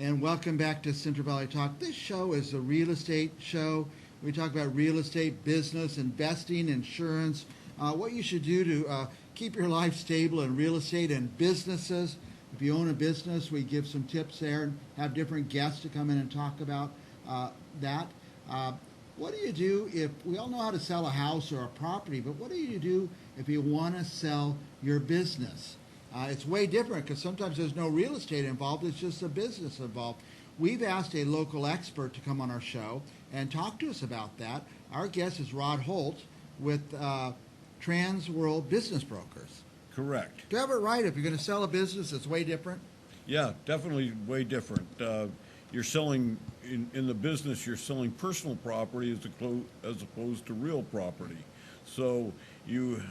and welcome back to Central Valley Talk. This show is a real estate show. We talk about real estate, business, investing, insurance, what you should do to keep your life stable in real estate and businesses. If you own a business, we give some tips there and have different guests to come in and talk about that. What do you do if, we all know how to sell a house or a property, but what do you do if you want to sell your business? It's way different because sometimes there's no real estate involved, it's just a business involved. We've asked a local expert to come on our show and talk to us about that. Our guest is Rod Holt with Transworld Business Brokers. Correct. Do I have it right? If you're going to sell a business, it's way different? Yeah, definitely way different. You're selling, in the business, you're selling personal property as opposed to real property. So you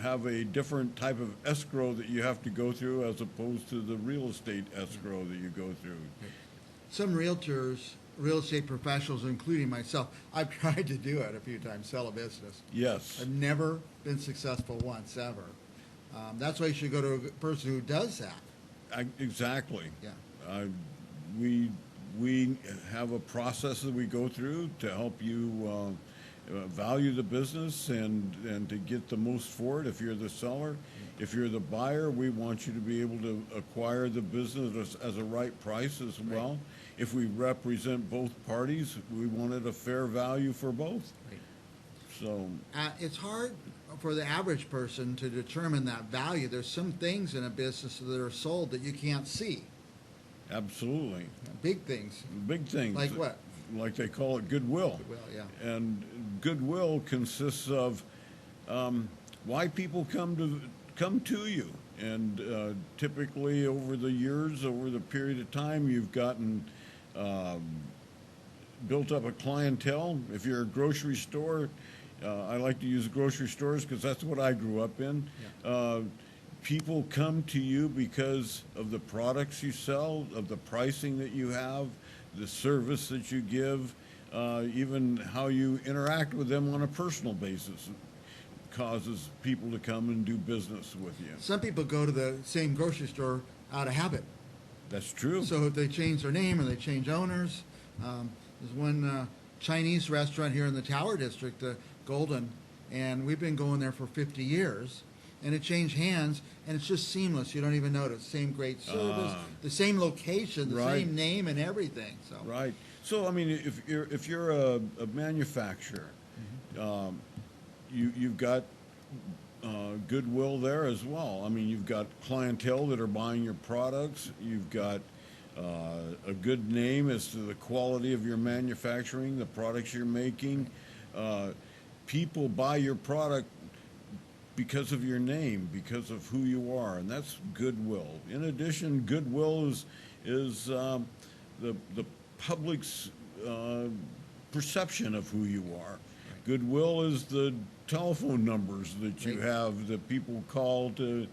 have a different type of escrow that you have to go through as opposed to the real estate escrow that you go through. Some realtors, real estate professionals, including myself, I've tried to do it a few times, sell a business. Yes. I've never been successful once, ever. That's why you should go to a person who does that. Exactly. Yeah. We have a process that we go through to help you value the business and to get the most for it if you're the seller. If you're the buyer, we want you to be able to acquire the business as a right price as well. Right. If we represent both parties, we wanted a fair value for both. Right. So it's hard for the average person to determine that value. There's some things in a business that are sold that you can't see. Absolutely. Big things. Big things. Like what? Like they call it goodwill. Goodwill, yeah. And goodwill consists of why people come to you. And typically over the years, over the period of time, you've gotten built up a clientele. If you're a grocery store, I like to use grocery stores because that's what I grew up in. Yeah. People come to you because of the products you sell, of the pricing that you have, the service that you give, even how you interact with them on a personal basis causes people to come and do business with you. Some people go to the same grocery store out of habit. That's true. So if they change their name or they change owners, there's one Chinese restaurant here in the Tower District, Golden, and we've been going there for 50 years. And it changed hands, and it's just seamless. You don't even notice. Same great service, the same location, the right. same name, and everything. So right. So I mean, if you're a manufacturer, mm-hmm. You've got goodwill there as well. I mean, you've got clientele that are buying your products. You've got a good name as to the quality of your manufacturing, the products you're making. People buy your product because of your name, because of who you are, and that's goodwill. In addition, goodwill is the public's perception of who you are. Right. Goodwill is the telephone numbers that you have that people call to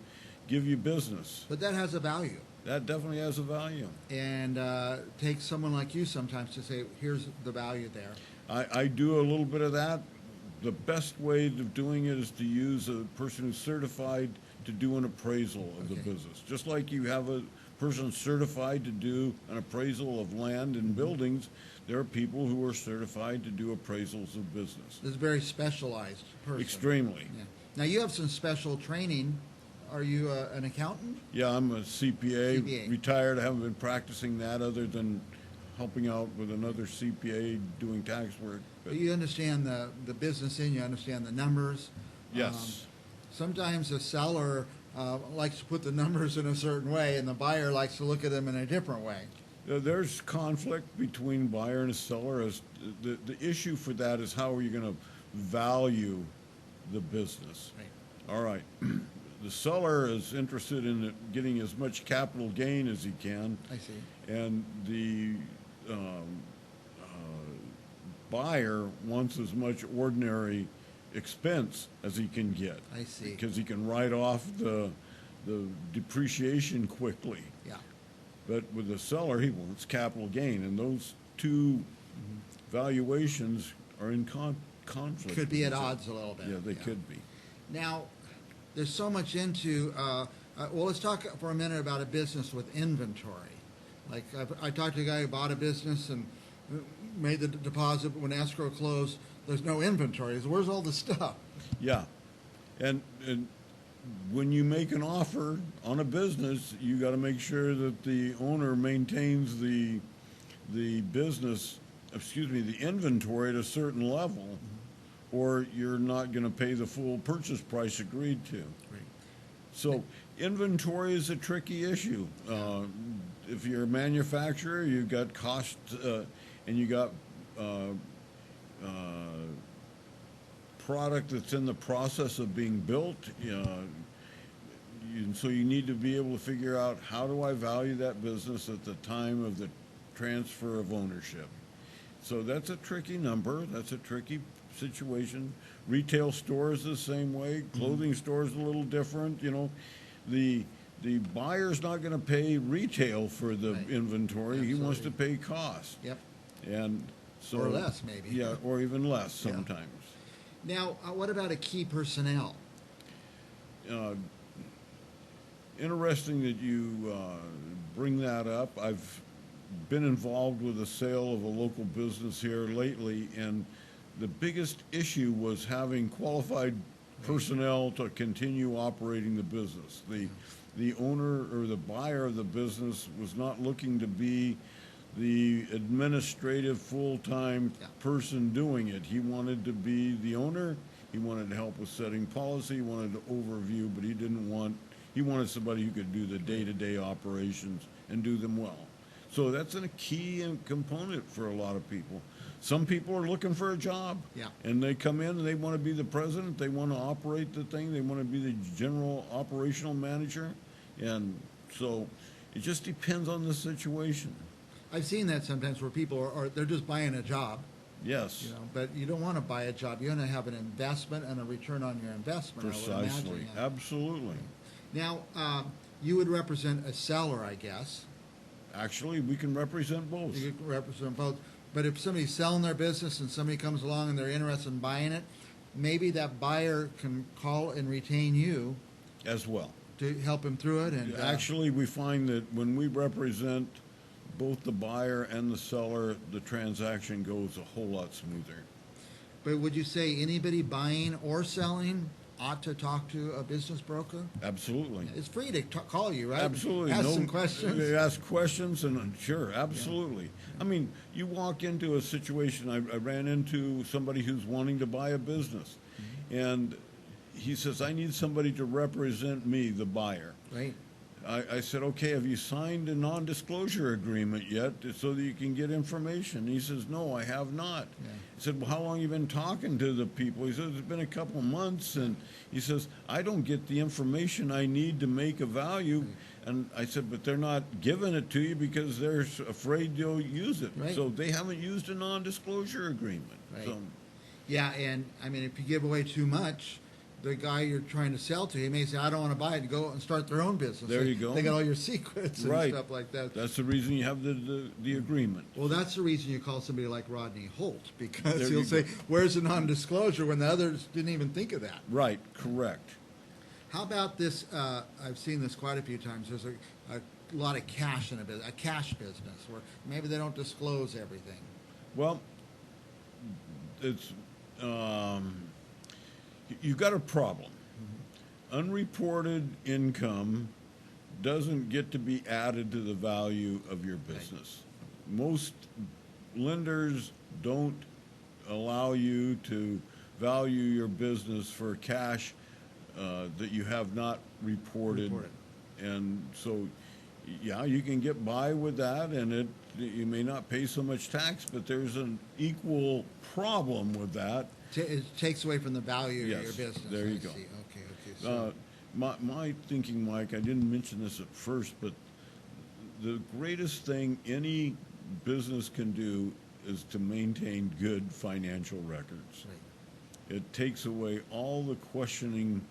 give you business. But that has a value. That definitely has a value. And takes someone like you sometimes to say, here's the value there. I do a little bit of that. The best way of doing it is to use a person who's certified to do an appraisal of the business. Just like you have a person certified to do an appraisal of land and buildings, there are people who are certified to do appraisals of business. This is a very specialized person. Extremely. Yeah. Now, you have some special training. Are you an accountant? Yeah, I'm a CPA, retired. I haven't been practicing that other than helping out with another CPA doing tax work. But you understand the business you understand the numbers. Yes. Sometimes the seller likes to put the numbers in a certain way, and the buyer likes to look at them in a different way. There's conflict between buyer and seller. As the issue for that is how are you going to value the business? Right. All right. The seller is interested in getting as much capital gain as he can. I see. And the buyer wants as much ordinary expense as he can get. I see. Because he can write off the depreciation quickly. Yeah. But with the seller, he wants capital gain, and those two valuations are in conflict. Could be at odds a little bit. Yeah, they could be. Now, there's so much into, well, let's talk for a minute about a business with inventory. Like I talked to a guy who bought a business and made the deposit, but when escrow closed, there's no inventory. So where's all the stuff? Yeah, and when you make an offer on a business, you got to make sure that the owner maintains the business, excuse me, the inventory at a certain level, or you're not going to pay the full purchase price agreed to. Right. So inventory is a tricky issue. If you're a manufacturer, you've got cost, and you got product that's in the process of being built. So you need to be able to figure out, how do I value that business at the time of the transfer of ownership? So that's a tricky number. That's a tricky situation. Retail stores the same way. Clothing stores a little different. The buyer's not going to pay retail for the Right. inventory. Absolutely. He wants to pay cost. Yep. And so, Or less, maybe. Yeah, or even less Yeah. sometimes. Now, what about a key personnel? Interesting that you bring that up. I've been involved with the sale of a local business here lately, and the biggest issue was having qualified personnel to continue operating the business. The owner or the buyer of the business was not looking to be the administrative full-time person doing it. He wanted to be the owner. He wanted to help with setting policy. He wanted to overview, but he wanted somebody who could do the day-to-day operations and do them well. So that's a key component for a lot of people. Some people are looking for a job, and they come in and they want to be the president. They want to operate the thing. They want to be the general operational manager, and so it just depends on the situation. I've seen that sometimes where people are they're just buying a job. Yes. But you don't want to buy a job. You want to have an investment and a return on your investment. I would Precisely. imagine, yeah. Absolutely. Now, you would represent a seller, I guess. Actually, we can represent both. You could represent both. But if somebody's selling their business and somebody comes along and they're interested in buying it, maybe that buyer can call and retain you As well. to help him through it. And Actually, we find that when we represent both the buyer and the seller, the transaction goes a whole lot smoother. But would you say anybody buying or selling ought to talk to a business broker? Absolutely. It's free to call you, right? Absolutely. Ask some questions. They ask questions, and sure, absolutely. I mean, you walk into a situation, I ran into somebody who's wanting to buy a business, and he says, I need somebody to represent me, the buyer. Right. I said, okay, have you signed a non-disclosure agreement yet so that you can get information? He says, no, I have not. Yeah. I said, well, how long have you been talking to the people? He says, it's been a couple months. And he says, I don't get the information I need to make a value. Right. And I said, but they're not giving it to you because they're afraid you'll use it. Right. So they haven't used a non-disclosure agreement. Right. So, Yeah, and I mean, if you give away too much, the guy you're trying to sell to, he may say, I don't want to buy it, and go and start their own business. There you go. They got all your secrets and Right. stuff like that. that's the reason you have the agreement. Well, that's the reason you call somebody like Rodney Holt, because There he'll you say, go. where's the non-disclosure, when the others didn't even think of that. Right, correct. How about this? I've seen this quite a few times. There's a lot of cash in a cash business, where maybe they don't disclose everything. Well, it's you've got a problem. Unreported income doesn't get to be added to the value of your business. Most lenders don't allow you to value your business for cash that you have not reported. And so, yeah, you can get by with that, and you may not pay so much tax, but there's an equal problem with that. It takes away from the value Yes, of your business. there you I go. see. Okay. So, My thinking, Mike, I didn't mention this at first, but the greatest thing any business can do is to maintain good financial records. right. It takes away all the questioning,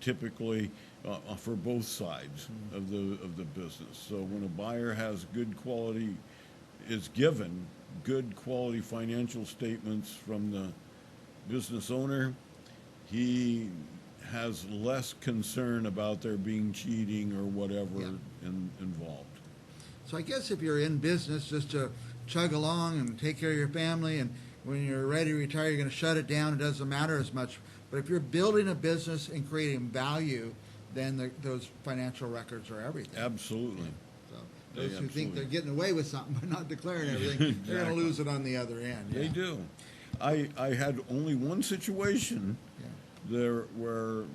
typically for both sides of the business. So when a buyer has good quality, is given good quality financial statements from the business owner, he has less concern about there being cheating or whatever Yeah. involved. So I guess if you're in business just to chug along and take care of your family, and when you're ready to retire, you're going to shut it down. It doesn't matter as much. But if you're building a business and creating value, then those financial records are everything. Absolutely. So those who think absolutely. they're getting away with something by not declaring everything, they're going to Exactly. lose it on the other end. They do. I had only one situation Yeah. there where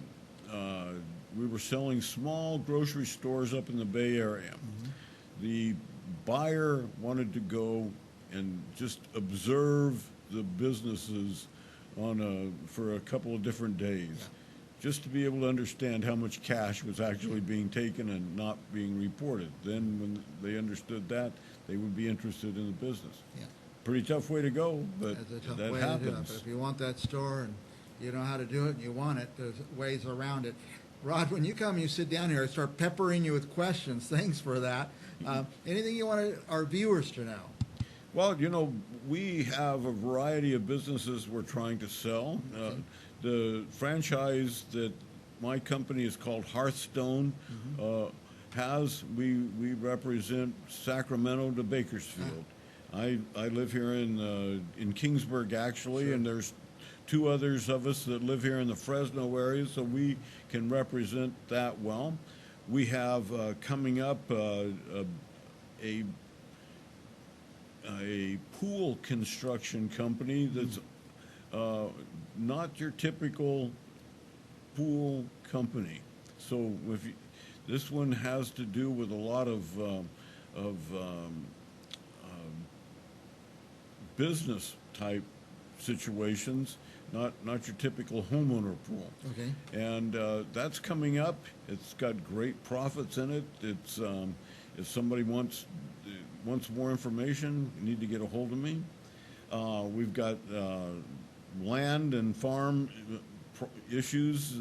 we were selling small grocery stores up in the Bay Area. The buyer wanted to go and just observe the businesses for a couple of different days, just to be able to understand how much cash was actually being taken and not being reported. Then when they understood that, they would be interested in the business. Yeah. Pretty tough way to go, but That's a tough that way to do it. happens. But if you want that store and you know how to do it and you want it, there's ways around it. Rod, when you come and you sit down here, I start peppering you with questions. Thanks for that. Anything you want our viewers to know? Well, we have a variety of businesses we're trying to sell. The franchise that my company is called Hearthstone we represent Sacramento to Bakersfield. I live here in Kingsburg, actually, Sure. and there's two others of us that live here in the Fresno area, so we can represent that well. We have coming up a pool construction company that's not your typical pool company. So this one has to do with a lot of business type situations, not your typical homeowner pool. Okay. And that's coming up. It's got great profits in it. It's if somebody wants more information, you need to get a hold of me. We've got land and farm issues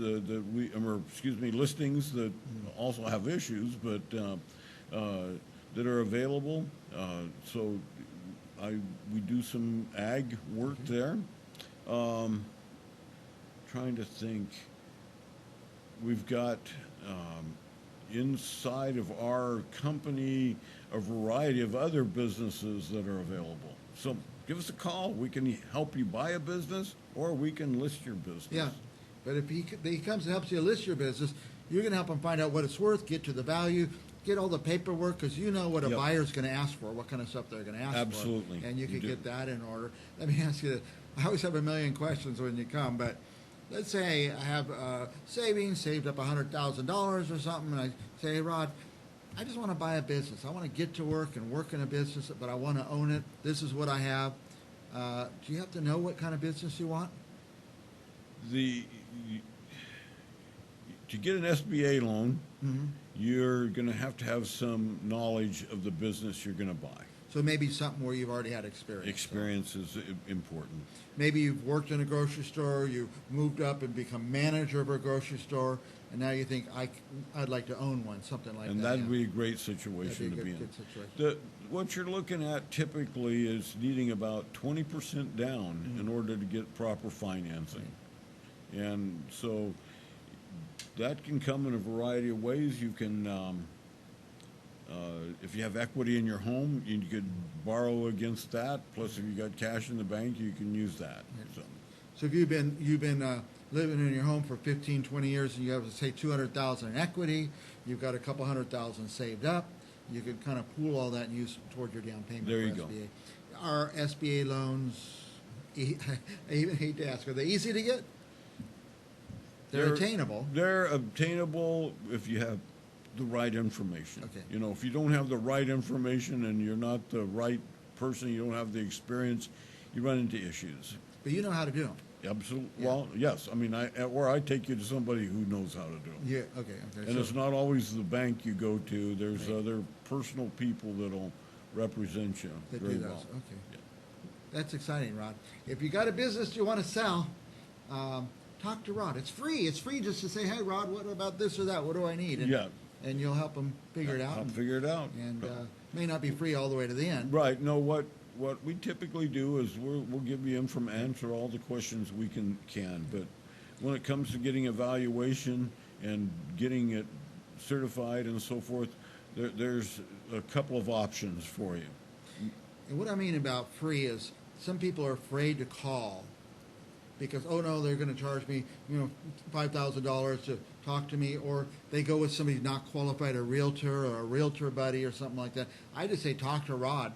listings that also have issues, but that are available. So we do some ag work there. Trying to think. We've got inside of our company a variety of other businesses that are available. So give us a call. We can help you buy a business, or we can list your business. Yeah. But if he comes and helps you list your business, you're going to help him find out what it's worth, get to the value, get all the paperwork, because you know what a buyer's going to ask for, what kind of stuff they're going to ask for. Absolutely. And you can get that in order. Let me ask you this. I always have a million questions when you come, but let's say I have savings, saved up $100,000 or something, and I say, hey, Rod, I just want to buy a business. I want to get to work and work in a business, but I want to own it. This is what I have. Do you have to know what kind of business you want? To get an SBA loan, you're going to have some knowledge of the business you're going to buy. So maybe something where you've already had experience. Experience is important. Maybe you've worked in a grocery store, you've moved up and become manager of a grocery store, and now you think, I'd like to own one, something like that. And that'd be a great situation to be in. Good situation. What you're looking at typically is needing about 20% down in order to get proper financing. And so that can come in a variety of ways. You can, if you have equity in your home, you could borrow against that. Plus, if you got cash in the bank, you can use that. So if you've been living in your home for 15, 20 years, and you have, say, $200,000 in equity, you've got a couple $100,000 saved up, you could kind of pool all that and use toward your down payment. There you for go. SBA. Are SBA loans, I even hate to ask, are they easy to get? They're attainable. They're obtainable if you have the right information. Okay. If you don't have the right information and you're not the right person, you don't have the experience, you run into issues. But you know how to do them. Absolutely. Yeah. Well, yes. I mean, I take you to somebody who knows how to do them. Yeah. Okay. And so, it's not always the bank you go to. There's other personal people that'll represent you that very do those. well. Okay. Yeah. That's exciting, Rod. If you got a business you want to sell, talk to Rod. It's free. It's free just to say, hey, Rod, what about this or that? What do I need? And you'll help them figure it out. I'll figure it out. And may not be free all the way to the end. Right. No, what we typically do is we'll give you answer all the questions we can. But when it comes to getting evaluation and getting it certified and so forth, there's a couple of options for you. And what I mean about free is some people are afraid to call because, oh no, they're going to charge me, $5,000 to talk to me, or they go with somebody not qualified, a realtor or a realtor buddy or something like that. I just say talk to Rod.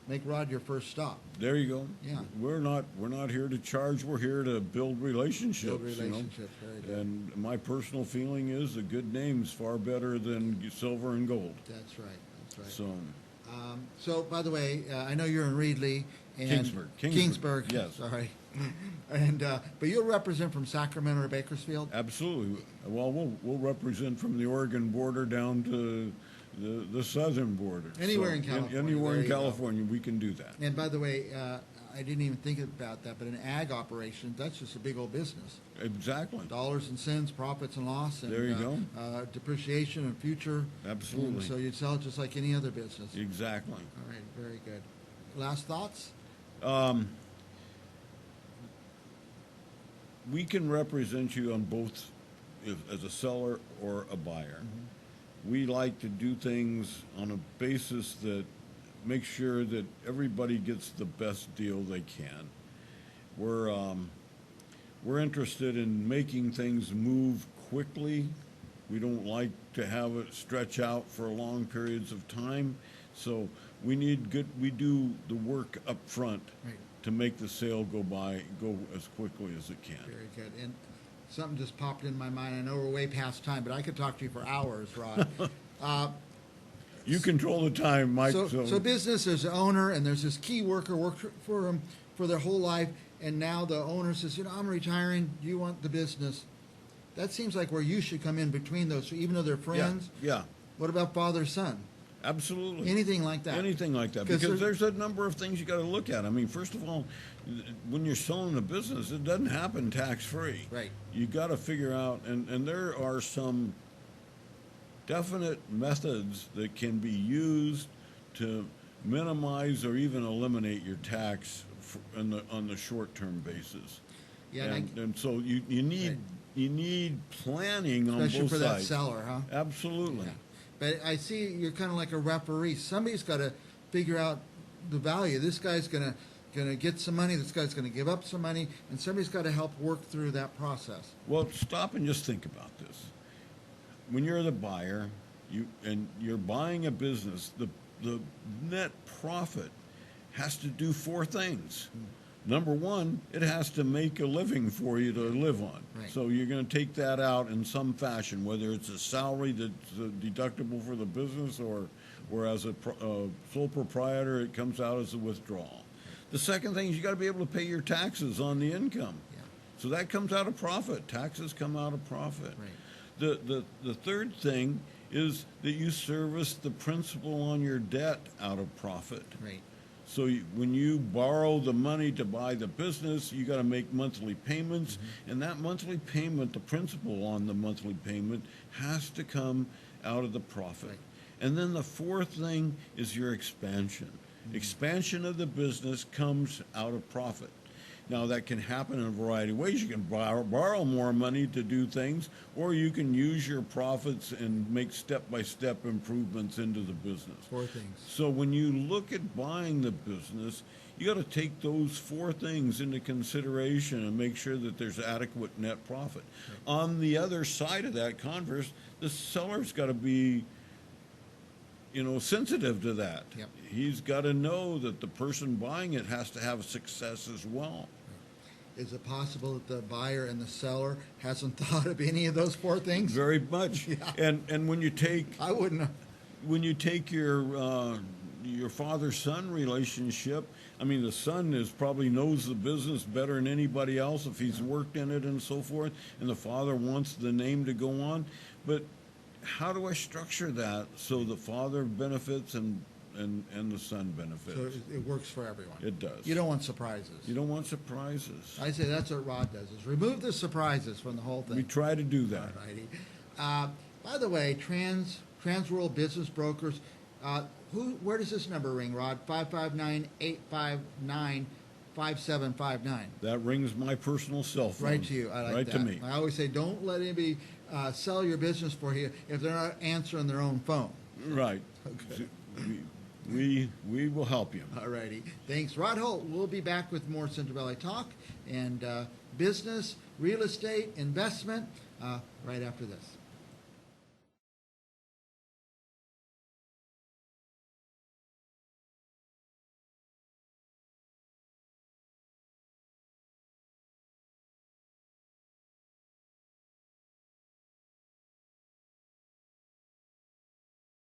Make Rod your first stop. There you go. Yeah. We're not here to charge. We're here to build relationships. Build relationships. Very good. And my personal feeling is a good name's far better than silver and gold. That's right. That's right. So By the way, I know you're in Reedley and Kingsburg. Yes. Sorry. And but you'll represent from Sacramento or Bakersfield. Absolutely. Well, we'll represent from the Oregon border down to the southern border. Anywhere in California. Anywhere in California, we can do that. And by the way, I didn't even think about that, but an ag operation, that's just a big old business. Exactly. Dollars and cents, profits and loss, and there you go. Depreciation and future. Absolutely. And so you'd sell it just like any other business. Exactly. All right, very good. Last thoughts? We can represent you on both as a seller or a buyer. Mm-hmm. We like to do things on a basis that makes sure that everybody gets the best deal they can. We're interested in making things move quickly. We don't like to have it stretch out for long periods of time. So we do the work up front. Right. To make the sale go as quickly as it can. Very good. And something just popped in my mind. I know we're way past time, but I could talk to you for hours, Rod. You control the time, Mike. So business, there's an owner, and there's this key worker worked for them for their whole life, and now the owner says, I'm retiring. Do you want the business? That seems like where you should come in between those, even though they're friends. Yeah. What about father-son? Absolutely. Anything like that. Anything like that. Because there's a number of things you got to look at. I mean, first of all, when you're selling a business, it doesn't happen tax-free. Right. You got to figure out, and there are some definite methods that can be used to minimize or even eliminate your tax on the short-term basis. Yeah. And so you need planning on both sides. Especially for that seller, huh? Absolutely. Yeah. But I see you're kind of like a referee. Somebody's got to figure out the value. This guy's going to get some money. This guy's going to give up some money, and somebody's got to help work through that process. Well, stop and just think about this. When you're the buyer, you're buying a business. The net profit has to do four things. Number one, it has to make a living for you to live on. Right. So you're going to take that out in some fashion, whether it's a salary that's deductible for the business or as a sole proprietor, it comes out as a withdrawal. The second thing is you got to be able to pay your taxes on the income. Yeah. So that comes out of profit. Taxes come out of profit. Right. The third thing is that you service the principal on your debt out of profit. Right. So when you borrow the money to buy the business, you got to make monthly payments, and that monthly payment, the principal on the monthly payment, has to come out of the profit. Right. And then the fourth thing is your expansion. Expansion of the business comes out of profit. Now, that can happen in a variety of ways. You can borrow more money to do things, or you can use your profits and make step-by-step improvements into the business. Four things. So when you look at buying the business, you got to take those four things into consideration and make sure that there's adequate net profit. Right. On the other side of that converse, the seller's got to be sensitive to that. Yep. He's got to know that the person buying it has to have success as well. Is it possible that the buyer and the seller hasn't thought of any of those four things? Very much. Yeah. And when you take I wouldn't. When you take your father-son relationship, I mean, the son probably knows the business better than anybody else if he's worked in it and so forth, and the father wants the name to go on. But how do I structure that so the father benefits and the son benefits? So it works for everyone. It does. You don't want surprises. You don't want surprises. I say that's what Rod does, is remove the surprises from the whole thing. We try to do that. Alrighty. By the way, Transworld Business Brokers, where does this number ring, Rod? 559-859-5759. That rings my personal cell phone. Right to you. I like right that. to me. I always say, don't let anybody sell your business for you if they're not answering their own phone. Right. Okay. We will help you. All righty. Thanks, Rod Holt. We'll be back with more Central Valley Talk and business, real estate, investment right after this.